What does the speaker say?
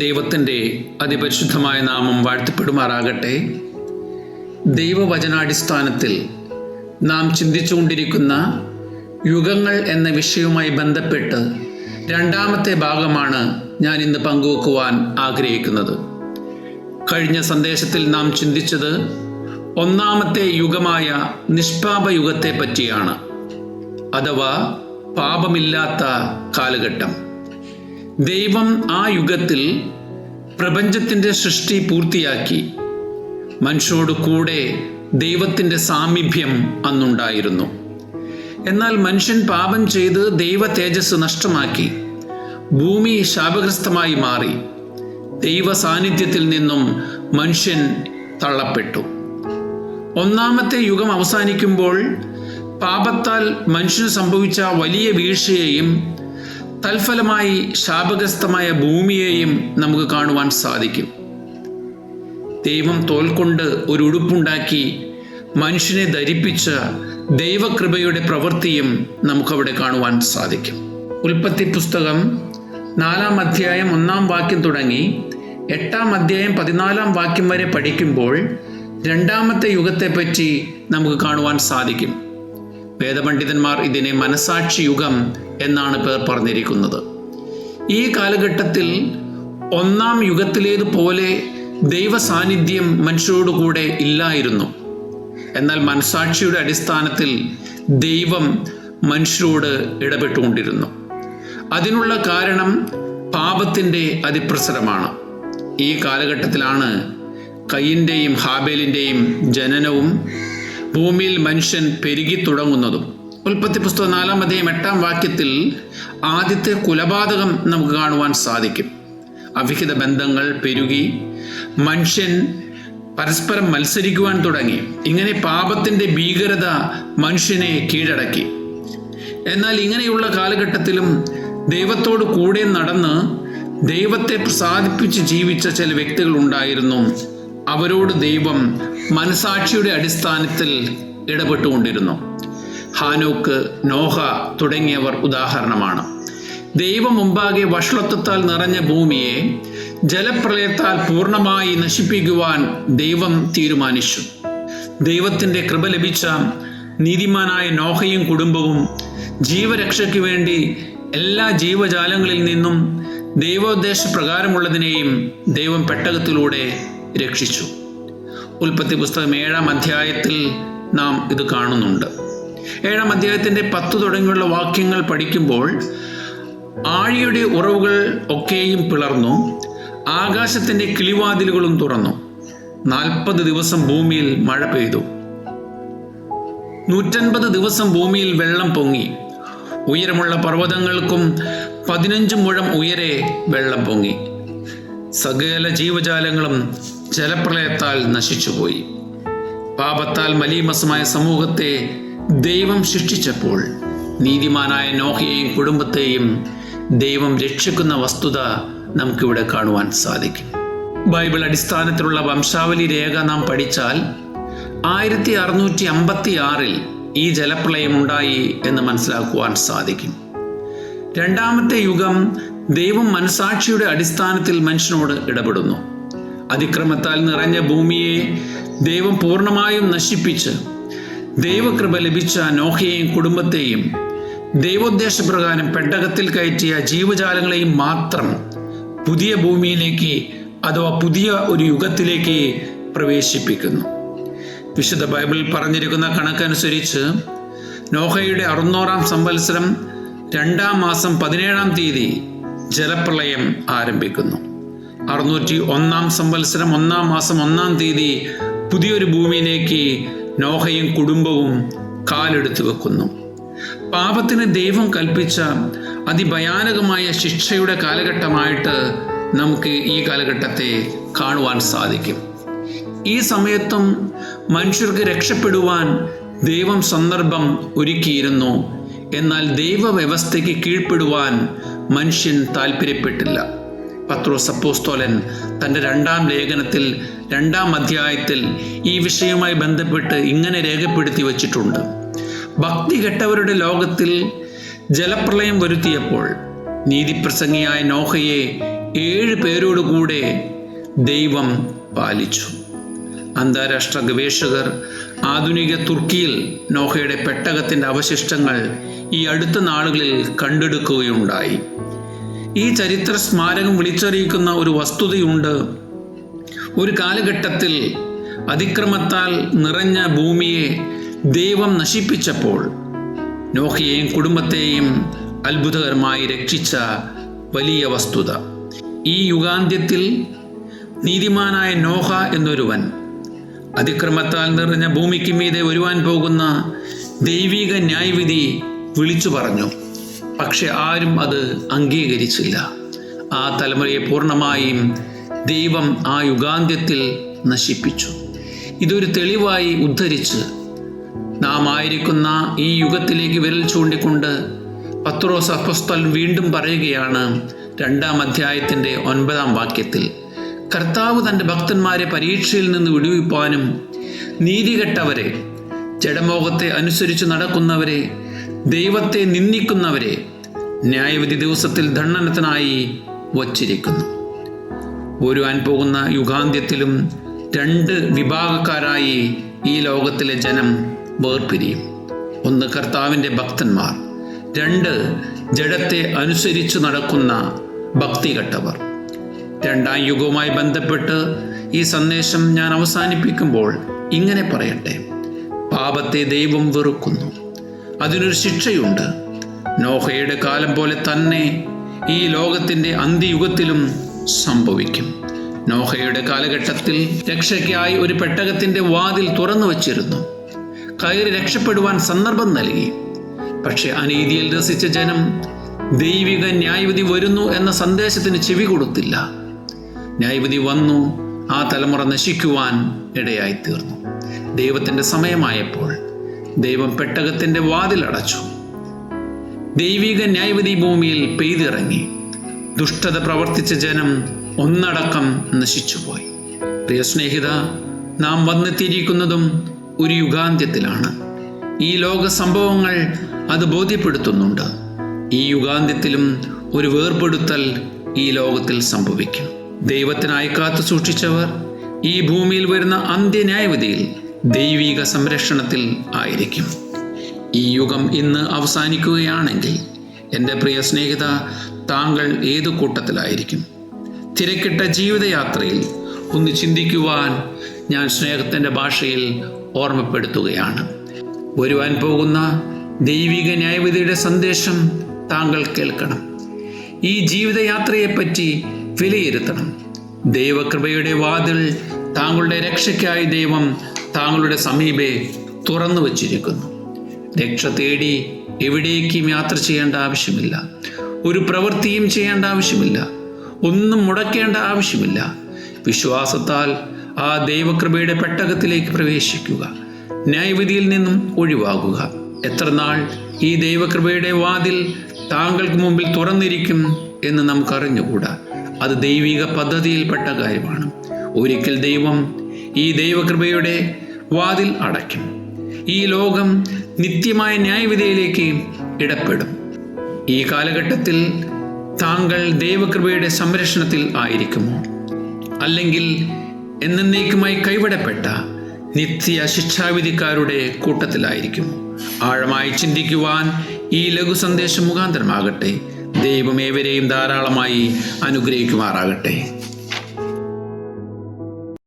ദൈവത്തിൻ്റെ അതിപരിശുദ്ധമായ നാമം വാഴ്ത്തപ്പെടുമാറാകട്ടെ. ദൈവവചനാടിസ്ഥാനത്തിൽ നാം ചിന്തിച്ചുകൊണ്ടിരിക്കുന്ന യുഗങ്ങൾ എന്ന വിഷയവുമായി ബന്ധപ്പെട്ട് രണ്ടാമത്തെ ഭാഗമാണ് ഞാൻ ഇന്ന് പങ്കുവെക്കുവാൻ ആഗ്രഹിക്കുന്നത്. കഴിഞ്ഞ സന്ദേശത്തിൽ നാം ചിന്തിച്ചത് ഒന്നാമത്തെ യുഗമായ നിഷ്പാപ യുഗത്തെ പറ്റിയാണ്, അഥവാ പാപമില്ലാത്ത കാലഘട്ടം. ദൈവം ആ യുഗത്തിൽ പ്രപഞ്ചത്തിൻ്റെ സൃഷ്ടി പൂർത്തിയാക്കി. മനുഷ്യരോട് കൂടെ ദൈവത്തിൻ്റെ സാമീപ്യം അന്നുണ്ടായിരുന്നു. എന്നാൽ മനുഷ്യൻ പാപം ചെയ്ത് ദൈവ തേജസ് നഷ്ടമാക്കി. ഭൂമി ശാപഗ്രസ്തമായി മാറി. ദൈവ സാന്നിധ്യത്തിൽ നിന്നും മനുഷ്യൻ തള്ളപ്പെട്ടു. ഒന്നാമത്തെ യുഗം അവസാനിക്കുമ്പോൾ പാപത്താൽ മനുഷ്യന് സംഭവിച്ച വലിയ വീഴ്ചയെയും തൽഫലമായി ശാപഗ്രസ്തമായ ഭൂമിയെയും നമുക്ക് കാണുവാൻ സാധിക്കും. ദൈവം തോൽ കൊണ്ട് ഒരു ഉടുപ്പുണ്ടാക്കി മനുഷ്യനെ ധരിപ്പിച്ച ദൈവകൃപയുടെ പ്രവൃത്തിയും നമുക്കവിടെ കാണുവാൻ സാധിക്കും. ഉൽപ്പത്തി പുസ്തകം 4-ാം അധ്യായം 1-ാം വാക്യം തുടങ്ങി 8-ാം അധ്യായം 14-ാം വാക്യം വരെ പഠിക്കുമ്പോൾ രണ്ടാമത്തെ യുഗത്തെപ്പറ്റി നമുക്ക് കാണുവാൻ സാധിക്കും. വേദപണ്ഡിതന്മാർ ഇതിനെ മനസാക്ഷി യുഗം എന്നാണ് പേർ പറഞ്ഞിരിക്കുന്നത്. ഈ കാലഘട്ടത്തിൽ ഒന്നാം യുഗത്തിലേതുപോലെ ദൈവ സാന്നിധ്യം മനുഷ്യരോടുകൂടെ ഇല്ലായിരുന്നു. എന്നാൽ മനസാക്ഷിയുടെ അടിസ്ഥാനത്തിൽ ദൈവം മനുഷ്യരോട് ഇടപെട്ടുകൊണ്ടിരുന്നു. അതിനുള്ള കാരണം പാപത്തിൻ്റെ അതിപ്രസരമാണ്. ഈ കാലഘട്ടത്തിലാണ് കയീൻ്റെയും ഹാബേലിൻ്റെയും ജനനവും ഭൂമിയിൽ മനുഷ്യൻ പെരുകി തുടങ്ങുന്നതും. ഉൽപ്പത്തി പുസ്തകം 4-ാം അധ്യായം 8-ാം വാക്യത്തിൽ ആദ്യത്തെ കുലപാതകം നമുക്ക് കാണുവാൻ സാധിക്കും. അവിഹിത ബന്ധങ്ങൾ പെരുകി മനുഷ്യൻ പരസ്പരം മത്സരിക്കുവാൻ തുടങ്ങി. ഇങ്ങനെ പാപത്തിൻ്റെ ഭീകരത മനുഷ്യനെ കീഴടക്കി. എന്നാൽ ഇങ്ങനെയുള്ള കാലഘട്ടത്തിലും ദൈവത്തോട് കൂടെ നടന്ന് ദൈവത്തെ പ്രസാദിപ്പിച്ച് ജീവിച്ച ചില വ്യക്തികൾ ഉണ്ടായിരുന്നു. അവരോട് ദൈവം മനസാക്ഷിയുടെ അടിസ്ഥാനത്തിൽ ഇടപെട്ടുകൊണ്ടിരുന്നു. ഹാനോക്ക്, നോഹ തുടങ്ങിയവർ ഉദാഹരണമാണ്. ദൈവം മുമ്പാകെ വഷളത്വത്താൽ നിറഞ്ഞ ഭൂമിയെ ജലപ്രളയത്താൽ പൂർണ്ണമായി നശിപ്പിക്കുവാൻ ദൈവം തീരുമാനിച്ചു. ദൈവത്തിൻ്റെ കൃപ ലഭിച്ച നീതിമാനായ നോഹയും കുടുംബവും ജീവരക്ഷയ്ക്ക് വേണ്ടി എല്ലാ ജീവജാലങ്ങളിൽ നിന്നും ദൈവോദ്ദേശപ്രകാരമുള്ളതിനെയും ദൈവം പെട്ടകത്തിലൂടെ രക്ഷിച്ചു. ഉൽപ്പത്തി പുസ്തകം 7-ാം അധ്യായത്തിൽ നാം ഇത് കാണുന്നുണ്ട്. 7-ാം അധ്യായത്തിൻ്റെ 10 തുടങ്ങിയുള്ള വാക്യങ്ങൾ പഠിക്കുമ്പോൾ ആഴിയുടെ ഉറവുകൾ ഒക്കെയും പിളർന്നു, ആകാശത്തിൻ്റെ കിളിവാതിലുകളും തുറന്നു. 40 ദിവസം ഭൂമിയിൽ മഴ പെയ്തു. 150 ദിവസം ഭൂമിയിൽ വെള്ളം പൊങ്ങി. ഉയരമുള്ള പർവ്വതങ്ങൾക്കും 15 മുഴം ഉയരെ വെള്ളം പൊങ്ങി. സകല ജീവജാലങ്ങളും ജലപ്രളയത്താൽ നശിച്ചുപോയി. പാപത്താൽ മലീമസമായ സമൂഹത്തെ ദൈവം സൃഷ്ടിച്ചപ്പോൾ നീതിമാനായ നോഹയെയും കുടുംബത്തെയും ദൈവം രക്ഷിക്കുന്ന വസ്തുത നമുക്കിവിടെ കാണുവാൻ സാധിക്കും. ബൈബിൾ അടിസ്ഥാനത്തിലുള്ള വംശാവലി രേഖ നാം പഠിച്ചാൽ 1656 ഈ ജലപ്രളയം ഉണ്ടായി എന്ന് മനസ്സിലാക്കുവാൻ സാധിക്കും. രണ്ടാമത്തെ യുഗം ദൈവം മനസാക്ഷിയുടെ അടിസ്ഥാനത്തിൽ മനുഷ്യനോട് ഇടപെടുന്നു. അതിക്രമത്താൽ നിറഞ്ഞ ഭൂമിയെ ദൈവം പൂർണ്ണമായും നശിപ്പിച്ച് ദൈവകൃപ ലഭിച്ച നോഹയെയും കുടുംബത്തെയും ദൈവോദ്ദേശപ്രകാരം പെട്ടകത്തിൽ കയറ്റിയ ജീവജാലങ്ങളെയും മാത്രം പുതിയ ഭൂമിയിലേക്ക്, അഥവാ പുതിയ ഒരു യുഗത്തിലേക്ക് പ്രവേശിപ്പിക്കുന്നു. വിശുദ്ധ ബൈബിളിൽ പറഞ്ഞിരിക്കുന്ന കണക്കനുസരിച്ച് നോഹയുടെ 600-ാം സംവത്സരം 2-ാം മാസം 17-ാം തീയതി ജലപ്രളയം ആരംഭിക്കുന്നു. 601-ാം സംവത്സരം 1-ാം മാസം 1-ാം തീയതി പുതിയൊരു ഭൂമിയിലേക്ക് നോഹയും കുടുംബവും കാലെടുത്തു വെക്കുന്നു. പാപത്തിന് ദൈവം കൽപ്പിച്ച അതിഭയാനകമായ ശിക്ഷയുടെ കാലഘട്ടമായിട്ട് നമുക്ക് ഈ കാലഘട്ടത്തെ കാണുവാൻ സാധിക്കും. ഈ സമയത്തും മനുഷ്യർക്ക് രക്ഷപ്പെടുവാൻ ദൈവം സന്ദർഭം ഒരുക്കിയിരുന്നു. എന്നാൽ ദൈവവ്യവസ്ഥയ്ക്ക് കീഴ്പ്പെടുവാൻ മനുഷ്യൻ താല്പര്യപ്പെട്ടില്ല. പത്രോസ് അപ്പോസ്തലൻ തൻ്റെ 2-ാം ലേഖനത്തിൽ 2-ാം അധ്യായത്തിൽ ഈ വിഷയവുമായി ബന്ധപ്പെട്ട് ഇങ്ങനെ രേഖപ്പെടുത്തി വച്ചിട്ടുണ്ട്: ഭക്തി കെട്ടവരുടെ ലോകത്തിൽ ജലപ്രളയം വരുത്തിയപ്പോൾ നീതിപ്രസംഗിയായ നോഹയെ 7 പേരോടുകൂടെ ദൈവം പാലിച്ചു. അന്താരാഷ്ട്ര ഗവേഷകർ ആധുനിക തുർക്കിയിൽ നോഹയുടെ പെട്ടകത്തിൻ്റെ അവശിഷ്ടങ്ങൾ ഈ അടുത്ത നാളുകളിൽ കണ്ടെടുക്കുകയുണ്ടായി. ഈ ചരിത്ര സ്മാരകം വിളിച്ചറിയിക്കുന്ന ഒരു വസ്തുതയുണ്ട്. ഒരു കാലഘട്ടത്തിൽ അതിക്രമത്താൽ നിറഞ്ഞ ഭൂമിയെ ദൈവം നശിപ്പിച്ചപ്പോൾ നോഹയെയും കുടുംബത്തെയും അത്ഭുതകരമായി രക്ഷിച്ച വലിയ വസ്തുത. ഈ യുഗാന്ത്യത്തിൽ നീതിമാനായ നോഹ എന്നൊരുവൻ അതിക്രമത്താൽ നിറഞ്ഞ ഭൂമിക്ക് മീതെ വരുവാൻ പോകുന്ന ദൈവിക ന്യായവിധി വിളിച്ചു പറഞ്ഞു. പക്ഷെ ആരും അത് അംഗീകരിച്ചില്ല. ആ തലമുറയെ പൂർണ്ണമായും ദൈവം ആ യുഗാന്ത്യത്തിൽ നശിപ്പിച്ചു. ഇതൊരു തെളിവായി ഉദ്ധരിച്ച് നാം ആയിരിക്കുന്ന ഈ യുഗത്തിലേക്ക് വിരൽ ചൂണ്ടിക്കൊണ്ട് പത്രോസ് അപ്പോസ്തലൻ വീണ്ടും പറയുകയാണ് 2-ാം അധ്യായത്തിൻ്റെ 9-ാം വാക്യത്തിൽ, കർത്താവ് തൻ്റെ ഭക്തന്മാരെ പരീക്ഷയിൽ നിന്ന് വിടുവിപ്പാനും നീതികെട്ടവരെ, ജഡമോഹത്തെ അനുസരിച്ച് നടക്കുന്നവരെ, ദൈവത്തെ നിന്ദിക്കുന്നവരെ ന്യായവിധി ദിവസത്തിൽ ദണ്ഡനത്തിനായി വച്ചിരിക്കുന്നു. വരുവാൻ പോകുന്ന യുഗാന്ത്യത്തിലും 2 വിഭാഗക്കാരായി ഈ ലോകത്തിലെ ജനം വേർപിരിയും. 1 കർത്താവിൻ്റെ ഭക്തന്മാർ, 2 ജഡത്തെ അനുസരിച്ച് നടക്കുന്ന ഭക്തികെട്ടവർ. 2-ാം യുഗവുമായി ബന്ധപ്പെട്ട് ഈ സന്ദേശം ഞാൻ അവസാനിപ്പിക്കുമ്പോൾ ഇങ്ങനെ പറയട്ടെ: പാപത്തെ ദൈവം വെറുക്കുന്നു. അതിനൊരു ശിക്ഷയുണ്ട്. നോഹയുടെ കാലം പോലെ തന്നെ ഈ ലോകത്തിൻ്റെ അന്ത്യയുഗത്തിലും സംഭവിക്കും. നോഹയുടെ കാലഘട്ടത്തിൽ രക്ഷയ്ക്കായി ഒരു പെട്ടകത്തിൻ്റെ വാതിൽ തുറന്നു വച്ചിരുന്നു. കയറി രക്ഷപ്പെടുവാൻ സന്ദർഭം നൽകി. പക്ഷെ അനീതിയിൽ രസിച്ച ജനം ദൈവിക ന്യായവിധി വരുന്നു എന്ന സന്ദേശത്തിന് ചെവി കൊടുത്തില്ല. ന്യായവിധി വന്നു. ആ തലമുറ നശിക്കുവാൻ ഇടയായിത്തീർന്നു. ദൈവത്തിൻ്റെ സമയമായപ്പോൾ ദൈവം പെട്ടകത്തിൻ്റെ വാതിൽ അടച്ചു. ദൈവിക ന്യായവിധി ഭൂമിയിൽ പെയ്തിറങ്ങി. ദുഷ്ടത പ്രവർത്തിച്ച ജനം ഒന്നടക്കം നശിച്ചുപോയി. പ്രിയ സ്നേഹിത, നാം വന്നെത്തിയിരിക്കുന്നതും ഒരു യുഗാന്ത്യത്തിലാണ്. ഈ ലോക സംഭവങ്ങൾ അത് ബോധ്യപ്പെടുത്തുന്നുണ്ട്. ഈ യുഗാന്ത്യത്തിലും ഒരു വേർപെടുത്തൽ ഈ ലോകത്തിൽ സംഭവിക്കും. ദൈവത്തിനായി കാത്തു സൂക്ഷിച്ചവർ ഈ ഭൂമിയിൽ വരുന്ന അന്ത്യന്യായവിധിയിൽ ദൈവിക സംരക്ഷണത്തിൽ ആയിരിക്കും. ഈ യുഗം ഇന്ന് അവസാനിക്കുകയാണെങ്കിൽ എൻ്റെ പ്രിയ സ്നേഹിത, താങ്കൾ ഏതു കൂട്ടത്തിലായിരിക്കും? തിരക്കിട്ട ജീവിതയാത്രയിൽ ഒന്ന് ചിന്തിക്കുവാൻ ഞാൻ സ്നേഹത്തിൻ്റെ ഭാഷയിൽ ഓർമ്മപ്പെടുത്തുകയാണ്. വരുവാൻ പോകുന്ന ദൈവിക ന്യായവിധിയുടെ സന്ദേശം താങ്കൾ കേൾക്കണം. ഈ ജീവിതയാത്രയെപ്പറ്റി വിലയിരുത്തണം. ദൈവകൃപയുടെ വാതിൽ താങ്കളുടെ രക്ഷയ്ക്കായി ദൈവം താങ്കളുടെ സമീപെ തുറന്നു വച്ചിരിക്കുന്നു. രക്ഷ തേടി എവിടേക്കും യാത്ര ചെയ്യേണ്ട ആവശ്യമില്ല. ഒരു പ്രവൃത്തിയും ചെയ്യേണ്ട ആവശ്യമില്ല. ഒന്നും മുടക്കേണ്ട ആവശ്യമില്ല. വിശ്വാസത്താൽ ആ ദൈവകൃപയുടെ പെട്ടകത്തിലേക്ക് പ്രവേശിക്കുക. ന്യായവിധിയിൽ നിന്നും ഒഴിവാകുക. എത്ര നാൾ ഈ ദൈവകൃപയുടെ വാതിൽ താങ്കൾക്ക് മുമ്പിൽ തുറന്നിരിക്കും എന്ന് നമുക്കറിഞ്ഞുകൂടാ. അത് ദൈവിക പദ്ധതിയിൽപ്പെട്ട കാര്യമാണ്. ഒരിക്കൽ ദൈവം ഈ ദൈവകൃപയുടെ വാതിൽ അടയ്ക്കും. ഈ ലോകം നിത്യമായ ന്യായവിധിയിലേക്ക് ഇടപെടും. ഈ കാലഘട്ടത്തിൽ താങ്കൾ ദൈവകൃപയുടെ സംരക്ഷണത്തിൽ ആയിരിക്കുമോ? അല്ലെങ്കിൽ എന്നേക്കുമായി കൈവിടപ്പെട്ട നിത്യ ശിക്ഷാവിധിക്കാരുടെ കൂട്ടത്തിലായിരിക്കുമോ? ആഴമായി ചിന്തിക്കുവാൻ ഈ ലഘു സന്ദേശം മുഖാന്തരമാകട്ടെ. ദൈവം ഏവരെയും ധാരാളമായി അനുഗ്രഹിക്കുമാറാകട്ടെ.